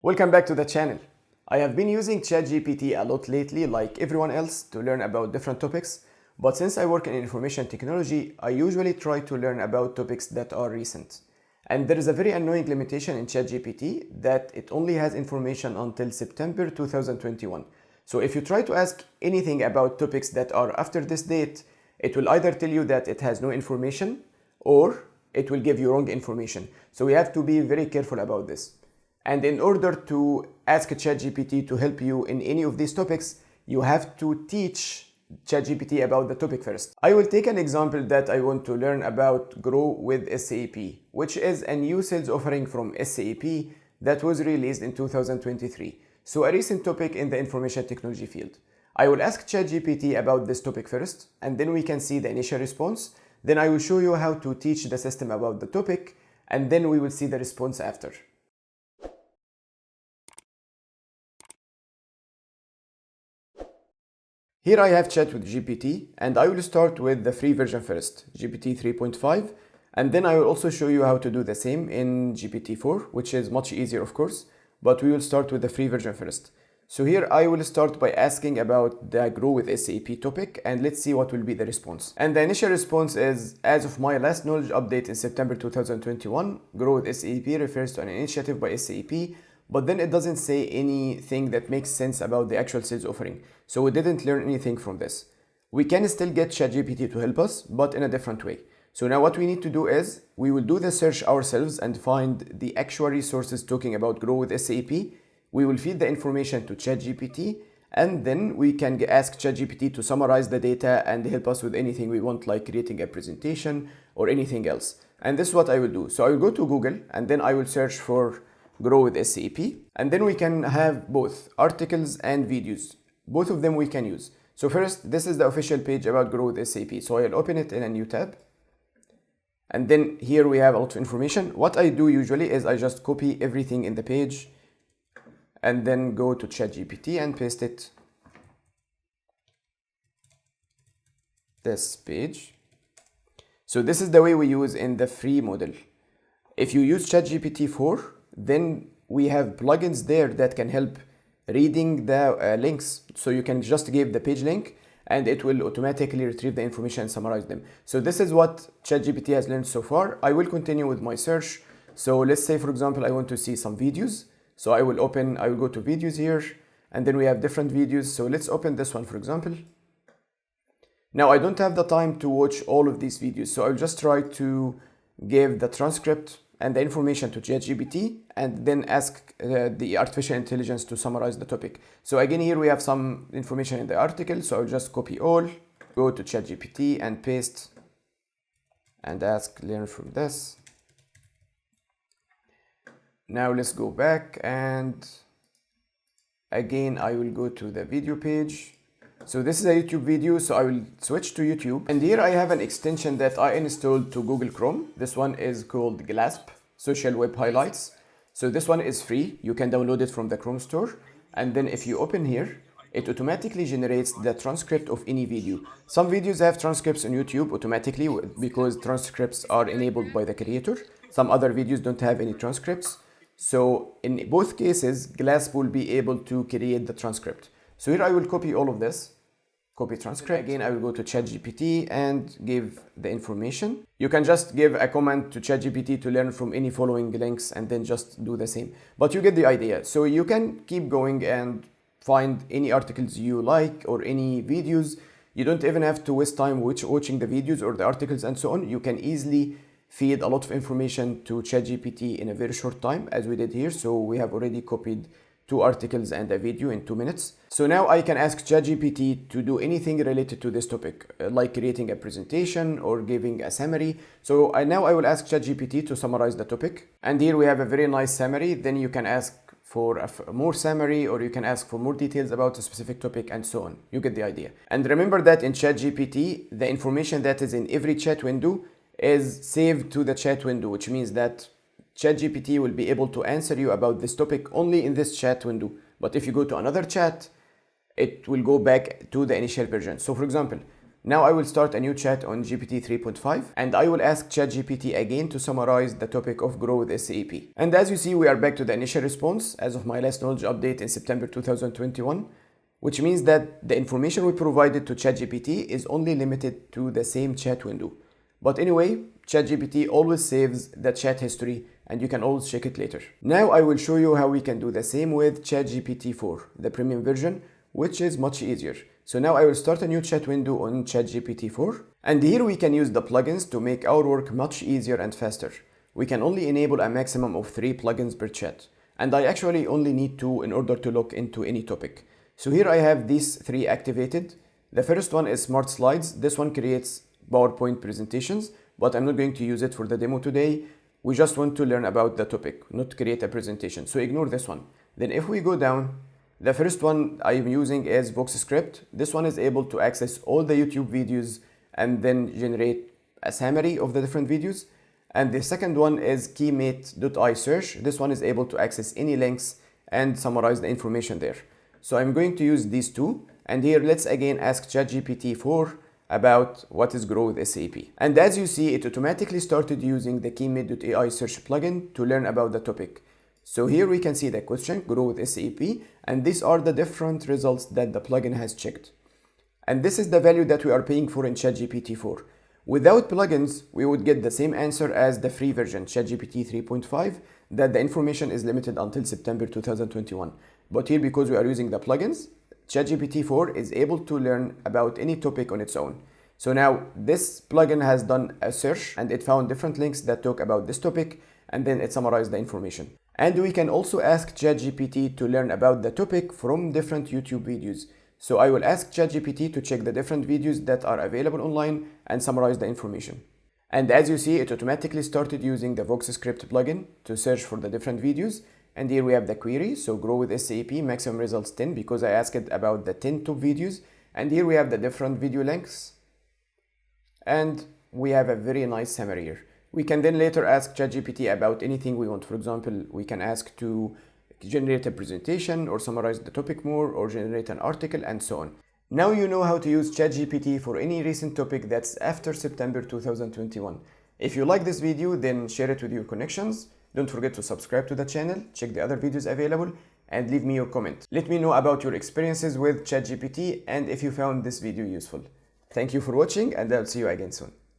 Welcome back to the channel. I have been using ChatGPT a lot lately, like everyone else, to learn about different topics, but since I work in information technology, I usually try to learn about topics that are recent. And there is a very annoying limitation in ChatGPT that it only has information until September 2021. So if you try to ask anything about topics that are after this date, it will either tell you that it has no information or it will give you wrong information. So we have to be very careful about this. And in order to ask ChatGPT to help you in any of these topics, you have to teach ChatGPT about the topic first. I will take an example that I want to learn about Grow with SAP, which is a new sales offering from SAP that was released in 2023. So a recent topic in the information technology field. I will ask ChatGPT about this topic first, and then we can see the initial response. Then I will show you how to teach the system about the topic, and then we will see the response after. Here I have chat with GPT, and I will start with the free version first, GPT 3.5, and then I will also show you how to do the same in GPT 4, which is much easier of course, but we will start with the free version first. So here I will start by asking about the Grow with SAP topic, and let's see what will be the response. And the initial response is, as of my last knowledge update in September 2021, Grow with SAP refers to an initiative by SAP, but then it doesn't say anything that makes sense about the actual sales offering. So we didn't learn anything from this. We can still get ChatGPT to help us, but in a different way. So now what we need to do is, we will do the search ourselves and find the actual resources talking about Grow with SAP. We will feed the information to ChatGPT, and then we can ask ChatGPT to summarize the data and help us with anything we want, like creating a presentation or anything else. And this is what I will do. So I will go to Google, and then I will search for Grow with SAP, and then we can have both articles and videos. Both of them we can use. So first, this is the official page about Grow with SAP. So I'll open it in a new tab. And then here we have a lot of information. What I do usually is I just copy everything in the page and then go to ChatGPT and paste it this page. So this is the way we use in the free model. If you use ChatGPT 4, then we have plugins there that can help reading the links. So you can just give the page link and it will automatically retrieve the information and summarize them. So this is what ChatGPT has learned so far. I will continue with my search. So let's say, for example, I want to see some videos. So I will go to videos here, and then we have different videos. So let's open this one, for example. Now I don't have the time to watch all of these videos. So I'll just try to give the transcript and the information to ChatGPT, and then ask the artificial intelligence to summarize the topic. So again, here we have some information in the article, so I'll just copy all, go to ChatGPT and paste, and ask, learn from this. Now let's go back, and again, I will go to the video page. So this is a YouTube video, so I will switch to YouTube. And here I have an extension that I installed to Google Chrome. This one is called GLASP, Social Web Highlights. So this one is free. You can download it from the Chrome store. And then if you open here, it automatically generates the transcript of any video. Some videos have transcripts on YouTube automatically because transcripts are enabled by the creator. Some other videos don't have any transcripts. So in both cases, GLASP will be able to create the transcript. So here I will copy all of this, copy transcript. Again, I will go to ChatGPT and give the information. You can just give a command to ChatGPT to learn from any following links and then just do the same. But you get the idea. So you can keep going and find any articles you like or any videos. You don't even have to waste time watching the videos or the articles and so on. You can easily feed a lot of information to ChatGPT in a very short time, as we did here. So we have already copied 2 articles and a video in 2 minutes. So now I can ask ChatGPT to do anything related to this topic, like creating a presentation or giving a summary. So now I will ask ChatGPT to summarize the topic. And here we have a very nice summary. Then you can ask for a more summary, or you can ask for more details about a specific topic and so on. You get the idea. And remember that in ChatGPT, the information that is in every chat window is saved to the chat window, which means that ChatGPT will be able to answer you about this topic only in this chat window. But if you go to another chat, it will go back to the initial version. So for example, Now I will start a new chat on GPT 3.5 and I will ask ChatGPT again to summarize the topic of Grow with SAP. And as you see, we are back to the initial response as of my last knowledge update in September 2021, which means that the information we provided to ChatGPT is only limited to the same chat window. But anyway, ChatGPT always saves the chat history and you can always check it later. Now I will show you how we can do the same with ChatGPT 4, the premium version, which is much easier. So now I will start a new chat window on ChatGPT 4. And here we can use the plugins to make our work much easier and faster. We can only enable a maximum of 3 plugins per chat. And I actually only need 2 in order to look into any topic. So here I have these 3 activated. The first one is Smart Slides. This one creates PowerPoint presentations, but I'm not going to use it for the demo today. We just want to learn about the topic, not create a presentation. So ignore this one. Then if we go down, the first one I'm using is VoxScript. This one is able to access all the YouTube videos and then generate a summary of the different videos. And the second one is keymate.ai search. This one is able to access any links and summarize the information there. So I'm going to use these 2. And here let's again ask ChatGPT 4 about what is Grow with SAP. And as you see, it automatically started using the keymate.ai search plugin to learn about the topic. So here we can see the question, Grow with SAP, and these are the different results that the plugin has checked. And this is the value that we are paying for in ChatGPT 4. Without plugins, we would get the same answer as the free version, ChatGPT 3.5, that the information is limited until September 2021. But here, because we are using the plugins, ChatGPT 4 is able to learn about any topic on its own. So now this plugin has done a search and it found different links that talk about this topic and then it summarized the information. And we can also ask ChatGPT to learn about the topic from different YouTube videos. So I will ask ChatGPT to check the different videos that are available online and summarize the information. And as you see, it automatically started using the VoxScript plugin to search for the different videos. And here we have the query, so Grow with SAP, maximum results 10, because I asked it about the 10 top videos. And here we have the different video links. And we have a very nice summary here. We can then later ask ChatGPT about anything we want. For example, we can ask to generate a presentation or summarize the topic more or generate an article and so on. Now you know how to use ChatGPT for any recent topic that's after September 2021. If you like this video, then share it with your connections. Don't forget to subscribe to the channel, check the other videos available, and leave me your comment. Let me know about your experiences with ChatGPT and if you found this video useful. Thank you for watching, and I'll see you again soon.